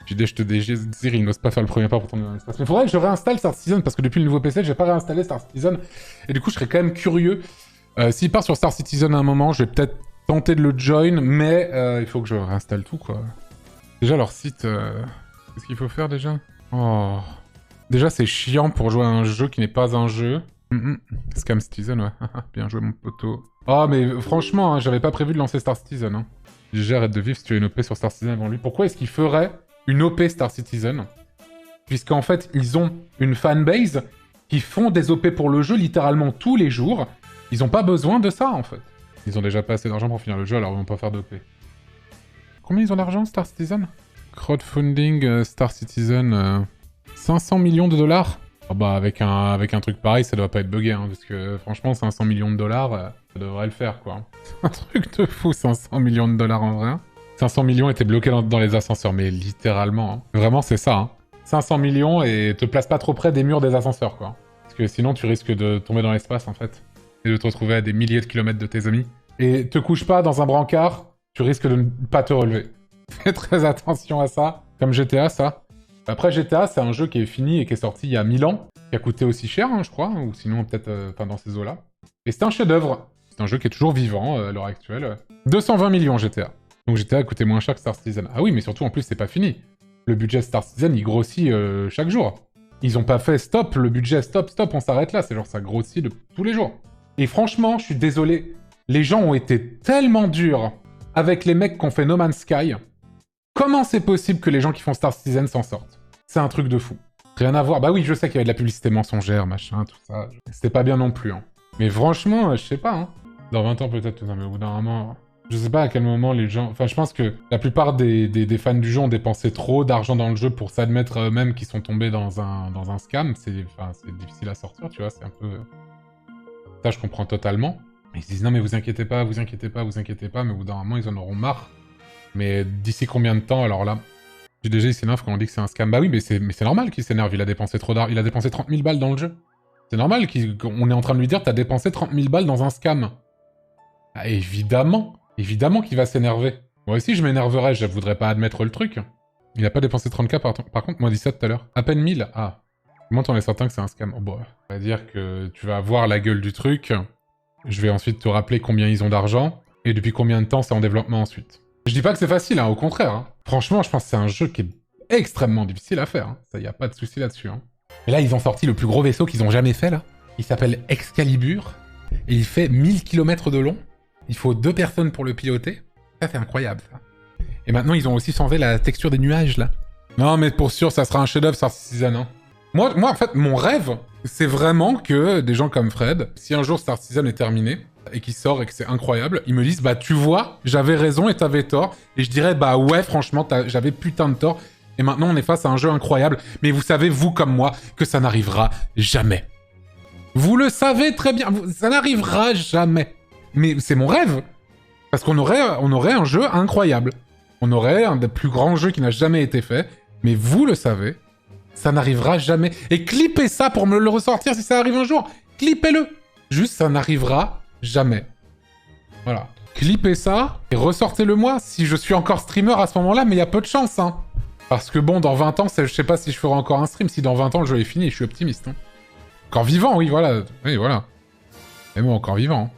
Tu dis, je te désire, il n'ose pas faire le premier pas pour tomber dans l'espace. Mais faudrait que je réinstalle Star Citizen, parce que depuis le nouveau PC, j'ai pas réinstallé Star Citizen. Et du coup, je serais quand même curieux. S'il part sur Star Citizen à un moment, je vais peut-être tenter de le join, mais il faut que je réinstalle tout, quoi. Déjà, leur site... Qu'est-ce qu'il faut faire, déjà? Oh... Déjà, c'est chiant pour jouer à un jeu qui n'est pas un jeu. Scam Citizen, ouais. Bien joué, mon poteau. Oh, mais franchement, hein, j'avais pas prévu de lancer Star Citizen. Hein. GG, arrête de vivre si tu as une OP sur Star Citizen avant lui. Pourquoi est-ce qu'il ferait une OP Star Citizen? Puisqu'en fait, ils ont une fanbase qui font des OP pour le jeu littéralement tous les jours. Ils ont pas besoin de ça, en fait. Ils ont déjà pas assez d'argent pour finir le jeu, alors ils vont pas faire d'OP. Combien ils ont d'argent, Star Citizen? Crowdfunding Star Citizen... 500 millions de dollars? Oh bah avec un truc pareil, ça doit pas être buggé, hein, parce que franchement, 500 millions de dollars, ça devrait le faire, quoi. C'est un truc de fou, 500 millions de dollars en vrai. 500 millions étaient bloqués dans les ascenseurs, mais littéralement. Hein. Vraiment, c'est ça. Hein. 500 millions et te place pas trop près des murs des ascenseurs, quoi. Parce que sinon, tu risques de tomber dans l'espace, en fait. Et de te retrouver à des milliers de kilomètres de tes amis. Et te couche pas dans un brancard, tu risques de ne pas te relever. Fais très attention à ça. Comme GTA, ça. Après, GTA, c'est un jeu qui est fini et qui est sorti il y a 1000 ans, qui a coûté aussi cher, hein, je crois, ou sinon peut-être dans ces eaux-là. Et c'est un chef-d'œuvre. C'est un jeu qui est toujours vivant à l'heure actuelle. 220 millions GTA. Donc GTA a coûté moins cher que Star Citizen. Ah oui, mais surtout, en plus, c'est pas fini. Le budget Star Citizen, il grossit chaque jour. Ils ont pas fait stop, le budget stop, on s'arrête là. C'est genre ça grossit tous les jours. Et franchement, je suis désolé. Les gens ont été tellement durs avec les mecs qui ont fait No Man's Sky. Comment c'est possible que les gens qui font Star Citizen s'en sortent? C'est un truc de fou. Rien à voir. Bah oui, je sais qu'il y avait de la publicité mensongère, machin, tout ça. C'était pas bien non plus. Hein. Mais franchement, je sais pas. Hein. Dans 20 ans peut-être, mais au bout d'un moment... Je sais pas à quel moment les gens... Enfin, je pense que la plupart des fans du jeu ont dépensé trop d'argent dans le jeu pour s'admettre eux-mêmes qu'ils sont tombés dans un scam. C'est difficile à sortir, tu vois. C'est un peu... Ça, je comprends totalement. Ils se disent, non mais vous inquiétez pas, vous inquiétez pas, vous inquiétez pas. Mais au bout d'un moment, ils en auront marre. Mais d'ici combien de temps, alors là... GDG, il s'énerve quand on dit que c'est un scam. Bah oui, mais c'est normal qu'il s'énerve, il a dépensé trop d'argent. Il a dépensé 30 000 balles dans le jeu. C'est normal qu'on est en train de lui dire, t'as dépensé 30 000 balles dans un scam. Ah, évidemment qu'il va s'énerver. Moi aussi, je m'énerverais, je voudrais pas admettre le truc. Il a pas dépensé 30K par contre, moi, 17 tout à l'heure. À peine 1000, ah. Comment t'en es certain que c'est un scam? Oh, bon, ça veut dire que tu vas voir la gueule du truc. Je vais ensuite te rappeler combien ils ont d'argent, et depuis combien de temps c'est en développement ensuite. Je dis pas que c'est facile, hein, au contraire. Hein. Franchement, je pense que c'est un jeu qui est extrêmement difficile à faire. Hein. Ça, y a pas de souci là-dessus. Hein. Et là, ils ont sorti le plus gros vaisseau qu'ils ont jamais fait, là. Il s'appelle Excalibur. Et il fait 1000 km de long. Il faut 2 personnes pour le piloter. Ça, c'est incroyable, ça. Et maintenant, ils ont aussi changé la texture des nuages, là. Non, mais pour sûr, ça sera un chef-d'œuvre Star Citizen. Hein. Moi, en fait, mon rêve, c'est vraiment que des gens comme Fred, si un jour Star Citizen est terminé, et qui sort et que c'est incroyable, ils me disent, bah tu vois, j'avais raison et t'avais tort. Et je dirais, bah ouais, franchement, j'avais putain de tort. Et maintenant, on est face à un jeu incroyable. Mais vous savez, vous comme moi, que ça n'arrivera jamais. Vous le savez très bien, ça n'arrivera jamais. Mais c'est mon rêve. Parce qu'on aurait un jeu incroyable. On aurait un des plus grands jeux qui n'a jamais été fait. Mais vous le savez, ça n'arrivera jamais. Et clippez ça pour me le ressortir si ça arrive un jour. Clippez-le. Juste, ça n'arrivera jamais. Voilà. Clippez ça et ressortez-le moi si je suis encore streamer à ce moment-là, mais il y a peu de chance, hein. Parce que bon, dans 20 ans, je sais pas si je ferai encore un stream. Si dans 20 ans, le jeu est fini, je suis optimiste. Hein. Encore vivant, oui, voilà. Oui, voilà. Mais bon, encore vivant. Hein.